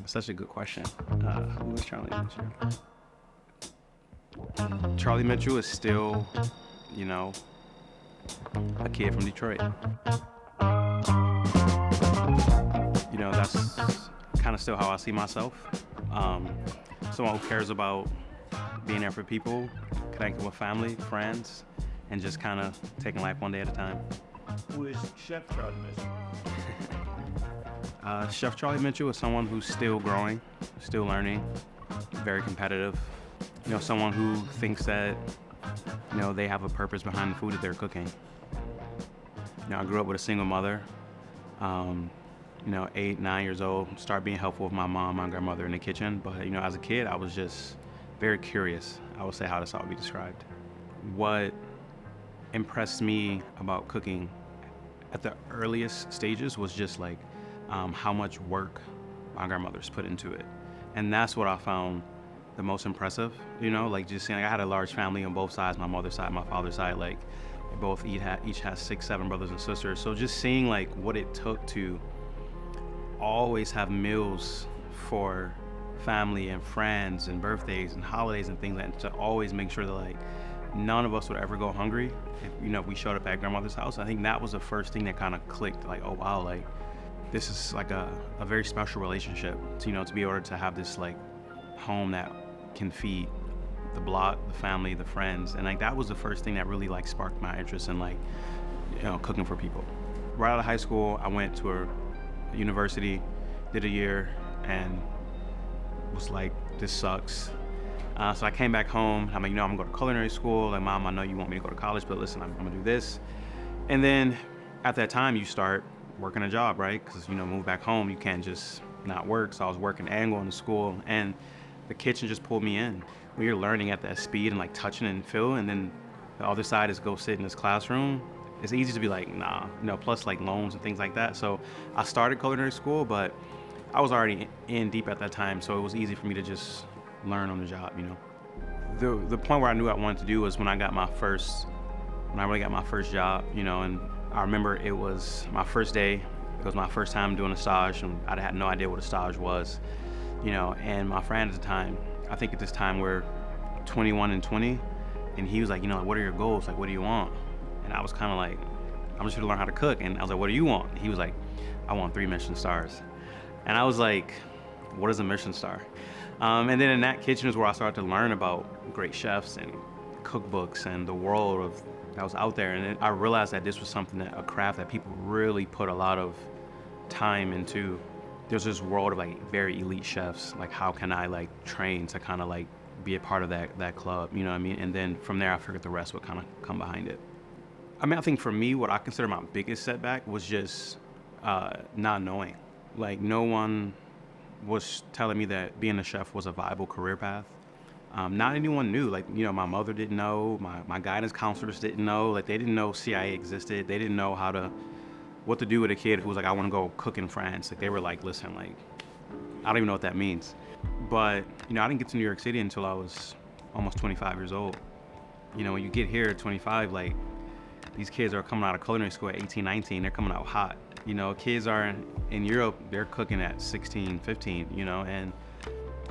Such a good question. Who is Charlie Mitchell? Charlie Mitchell is still, you know, a kid from Detroit. That's kind of still how I see myself. Someone who cares about being there for people, connecting with family, friends, and just kind of taking life one day at a time. Who is Chef Charlie Mitchell? Chef Charlie Mitchell is someone who's still growing, still learning, very competitive. Someone who thinks that, they have a purpose behind the food that they're cooking. I grew up with a single mother. 8, 9 years old, start being helpful with my mom, my grandmother in the kitchen. But, as a kid, I was just very curious. I would say how this ought to be described. What impressed me about cooking at the earliest stages was just like how much work my grandmother's put into it. And that's what I found the most impressive, just seeing, I had a large family on both sides, my mother's side, my father's side, like they both each has 6, 7 brothers and sisters. So just seeing like what it took to always have meals for family and friends and birthdays and holidays and things like that, to always make sure that like none of us would ever go hungry if we showed up at grandmother's house. I think that was the first thing that kind of clicked, like, oh wow, like this is like a very special relationship to be able to have this like home that can feed the block, the family, the friends. And like that was the first thing that really like sparked my interest in like cooking for people. Right out of high school, I went to a university, did a year, and was like, this sucks. So I came back home. I'm like, I'm gonna go to culinary school. Like, Mom, I know you want me to go to college, but listen, I'm gonna do this. And then at that time, you start working a job, right? Because move back home, you can't just not work. So I was working and going to school, and the kitchen just pulled me in. When you're learning at that speed and like touching and feel, and then the other side is go sit in this classroom, it's easy to be like, nah, plus like loans and things like that. So I started culinary school, but I was already in deep at that time. So it was easy for me to just learn on the job, The point where I knew I wanted to do was when I really got my first job, and I remember it was my first day. It was my first time doing a stage, and I had no idea what a stage was, and my friend at the time, I think at this time we're 21 and 20, and he was like, what are your goals? Like, what do you want? And I was kind of like, I'm just here to learn how to cook. And I was like, what do you want? And he was like, I want 3 Michelin stars. And I was like, what is a Michelin star? And then in that kitchen is where I started to learn about great chefs and cookbooks and the world that was out there. And then I realized that this was a craft that people really put a lot of time into. There's this world of like very elite chefs. Like, how can I like train to kind of like be a part of that club? You know what I mean? And then from there, I figured the rest would kind of come behind it. I think for me, what I consider my biggest setback was just not knowing. Like, no one was telling me that being a chef was a viable career path. Not anyone knew. Like, my mother didn't know, my guidance counselors didn't know. Like, they didn't know CIA existed. They didn't know what to do with a kid who was like, I want to go cook in France. Like, they were like, listen, like, I don't even know what that means. But, I didn't get to New York City until I was almost 25 years old. When you get here at 25, like, these kids are coming out of culinary school at 18, 19. They're coming out hot. Kids are in Europe, they're cooking at 16, 15, and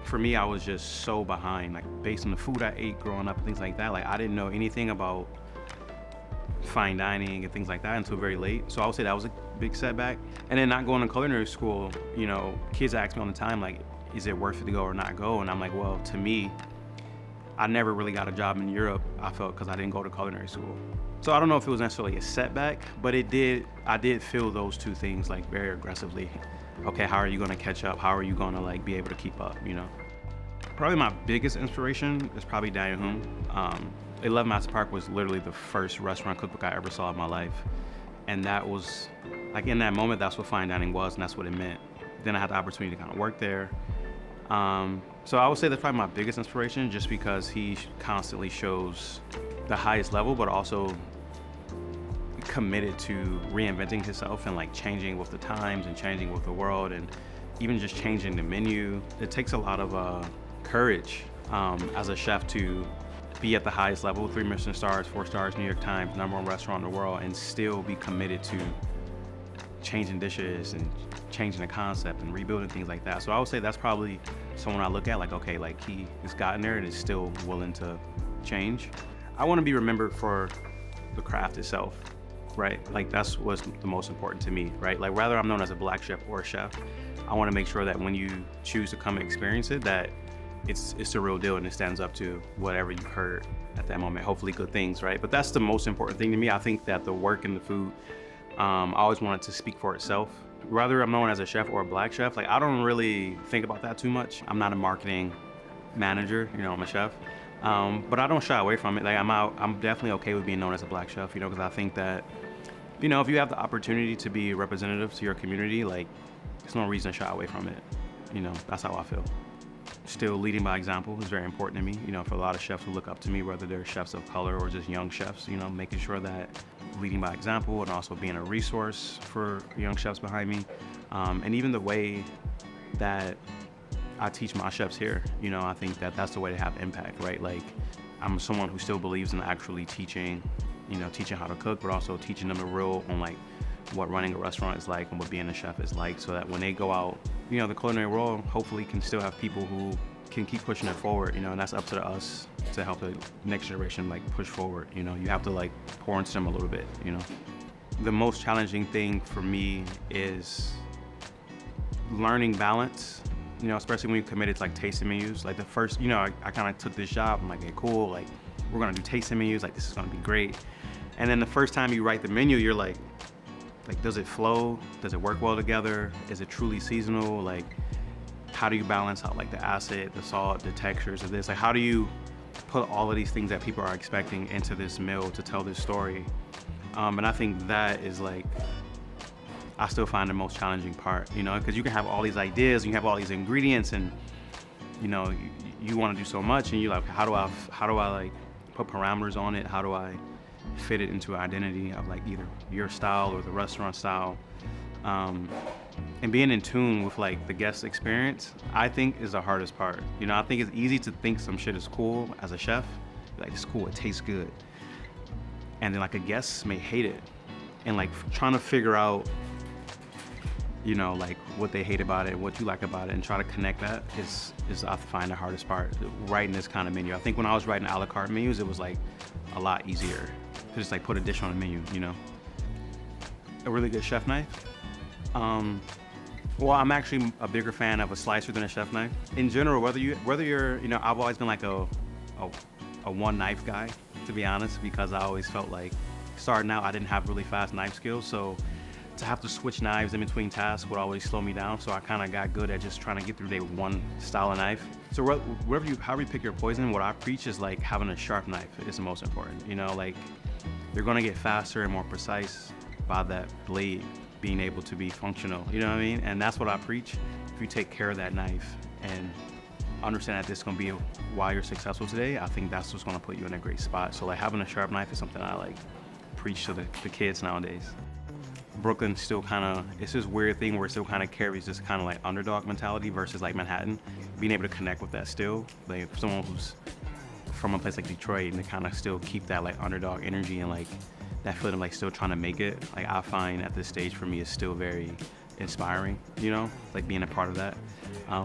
for me, I was just so behind, like based on the food I ate growing up and things like that. Like, I didn't know anything about fine dining and things like that until very late. So I would say that was a big setback. And then not going to culinary school, kids ask me all the time, like, is it worth it to go or not go? And I'm like, well, to me, I never really got a job in Europe, I felt, because I didn't go to culinary school. So I don't know if it was necessarily a setback, but I did feel those two things like very aggressively. Okay, how are you gonna catch up? How are you gonna like be able to keep up, Probably my biggest inspiration is probably Daniel Hume. 11 Master Park was literally the first restaurant cookbook I ever saw in my life. And that was, like, in that moment, that's what fine dining was, and that's what it meant. Then I had the opportunity to kind of work there. So I would say that's probably my biggest inspiration, just because he constantly shows the highest level, but also committed to reinventing himself and like changing with the times and changing with the world, and even just changing the menu. It takes a lot of courage as a chef to be at the highest level, 3 Michelin stars, 4 stars, New York Times, #1 restaurant in the world, and still be committed to changing dishes and changing the concept and rebuilding things like that. So I would say that's probably someone I look at like, okay, like he has gotten there and is still willing to change. I want to be remembered for the craft itself, right? Like that's what's the most important to me, right? Like whether I'm known as a black chef or a chef, I want to make sure that when you choose to come and experience it, that it's the real deal and it stands up to whatever you've heard at that moment, hopefully good things, right? But that's the most important thing to me. I think that the work and the food, I always want it to speak for itself. Whether I'm known as a chef or a black chef, like I don't really think about that too much. I'm not a marketing manager, you know, I'm a chef. But I don't shy away from it. Like I'm definitely okay with being known as a black chef, you know, because I think that, you know, if you have the opportunity to be representative to your community, like there's no reason to shy away from it. You know, that's how I feel. Still leading by example is very important to me. You know, for a lot of chefs who look up to me, whether they're chefs of color or just young chefs, you know, making sure that leading by example and also being a resource for young chefs behind me. And even the way that I teach my chefs here, you know, I think that that's the way to have impact, right? Like I'm someone who still believes in actually teaching, you know, teaching how to cook, but also teaching them the real on like what running a restaurant is like and what being a chef is like, so that when they go out, you know, the culinary world hopefully can still have people who can keep pushing it forward, you know, and that's up to us to help the next generation like push forward. You know, you have to like pour into them a little bit, you know. The most challenging thing for me is learning balance, you know, especially when you committed to like tasting menus. Like the first, you know, I kind of took this job, I'm like, hey, cool, like we're gonna do tasting menus, like this is gonna be great. And then the first time you write the menu, you're like, does it flow? Does it work well together? Is it truly seasonal? Like, how do you balance out like the acid, the salt, the textures of this? Like, how do you put all of these things that people are expecting into this meal to tell this story? And I think that is like, I still find the most challenging part, you know, because you can have all these ideas, and you have all these ingredients, and you know, you want to do so much, and you're like, how do I like put parameters on it? How do I fit it into an identity of like either your style or the restaurant style? And being in tune with like the guest experience, I think is the hardest part. You know, I think it's easy to think some shit is cool as a chef, like it's cool, it tastes good, and then like a guest may hate it, and like trying to figure out, you know, like what they hate about it, what you like about it, and try to connect that is I find the hardest part, writing this kind of menu. I think when I was writing a la carte menus, it was like a lot easier to just like put a dish on a menu, you know. A really good chef knife. Well, I'm actually a bigger fan of a slicer than a chef knife. In general, whether you're, you know, I've always been like a one knife guy, to be honest, because I always felt like starting out, I didn't have really fast knife skills, so to have to switch knives in between tasks would always slow me down. So I kind of got good at just trying to get through one style of knife. So however you pick your poison, what I preach is like having a sharp knife is the most important. You know, like you're gonna get faster and more precise by that blade being able to be functional. You know what I mean? And that's what I preach. If you take care of that knife and understand that this is gonna be why you're successful today, I think that's what's gonna put you in a great spot. So like having a sharp knife is something I like preach to the kids nowadays. Brooklyn still kind of, it's this weird thing where it still kind of carries this kind of like underdog mentality versus like Manhattan. Being able to connect with that still, like someone who's from a place like Detroit, and to kind of still keep that like underdog energy and like that feeling of like still trying to make it, like I find at this stage for me is still very inspiring, you know, like being a part of that.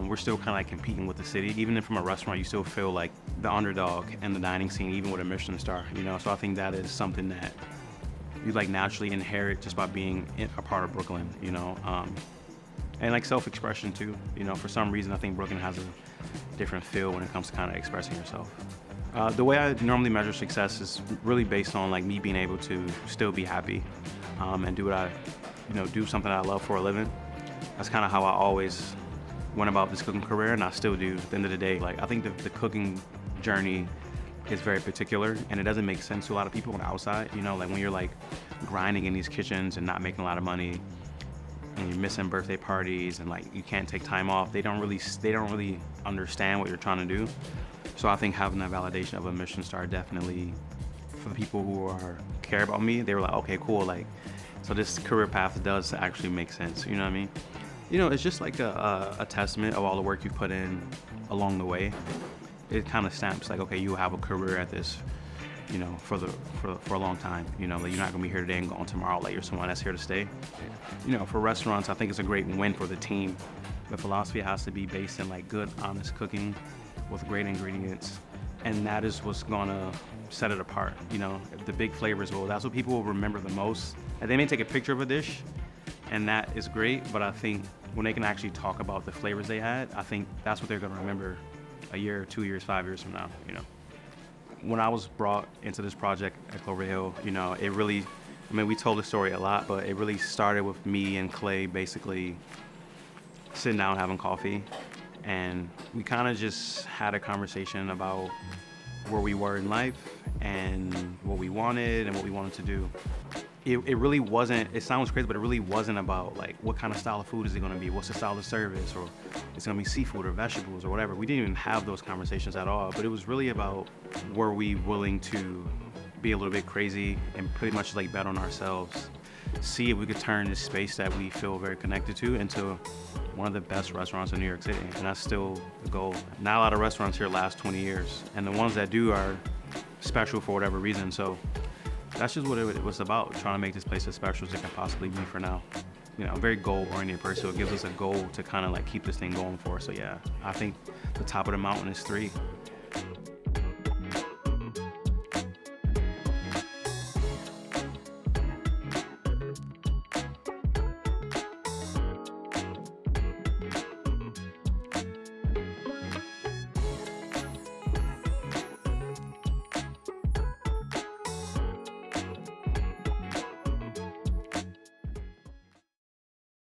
We're still kind of like competing with the city. Even from a restaurant, you still feel like the underdog in the dining scene, even with a Michelin star, you know? So I think that is something that you like naturally inherit just by being a part of Brooklyn, you know? And like self-expression too, you know, for some reason I think Brooklyn has a different feel when it comes to kind of expressing yourself. The way I normally measure success is really based on like me being able to still be happy and do something I love for a living. That's kind of how I always went about this cooking career, and I still do at the end of the day. Like I think the cooking journey is very particular, and it doesn't make sense to a lot of people on the outside. You know, like when you're like grinding in these kitchens and not making a lot of money, and you're missing birthday parties, and like you can't take time off. They don't really understand what you're trying to do. So I think having that validation of a Michelin star definitely, for the people who care about me, they were like, okay, cool, like, so this career path does actually make sense. You know what I mean? You know, it's just like a testament of all the work you put in along the way. It kind of stamps like, okay, you have a career at this for a long time. Like you're not gonna be here today and gone tomorrow. Like you're someone that's here to stay. For restaurants, I think it's a great win for the team. The philosophy has to be based in like good, honest cooking with great ingredients, and that is what's gonna set it apart. The big flavors that's what people will remember the most. And they may take a picture of a dish, and that is great, but I think when they can actually talk about the flavors they had, I think that's what they're gonna remember a year, 2 years, 5 years from now. When I was brought into this project at Clover Hill, it really, we told the story a lot, but it really started with me and Clay basically sitting down having coffee, and we kind of just had a conversation about where we were in life and what we wanted and what we wanted to do. It really wasn't, it sounds crazy, but it really wasn't about like what kind of style of food is it gonna be, what's the style of service, or it's gonna be seafood or vegetables or whatever. We didn't even have those conversations at all, but it was really about, were we willing to be a little bit crazy and pretty much like bet on ourselves, see if we could turn this space that we feel very connected to into one of the best restaurants in New York City. And that's still the goal. Not a lot of restaurants here last 20 years, and the ones that do are special for whatever reason. So that's just what it was about, trying to make this place as special as it can possibly be for now. I'm a very goal-oriented person, so it gives us a goal to kind of like keep this thing going for. So yeah, I think the top of the mountain is 3.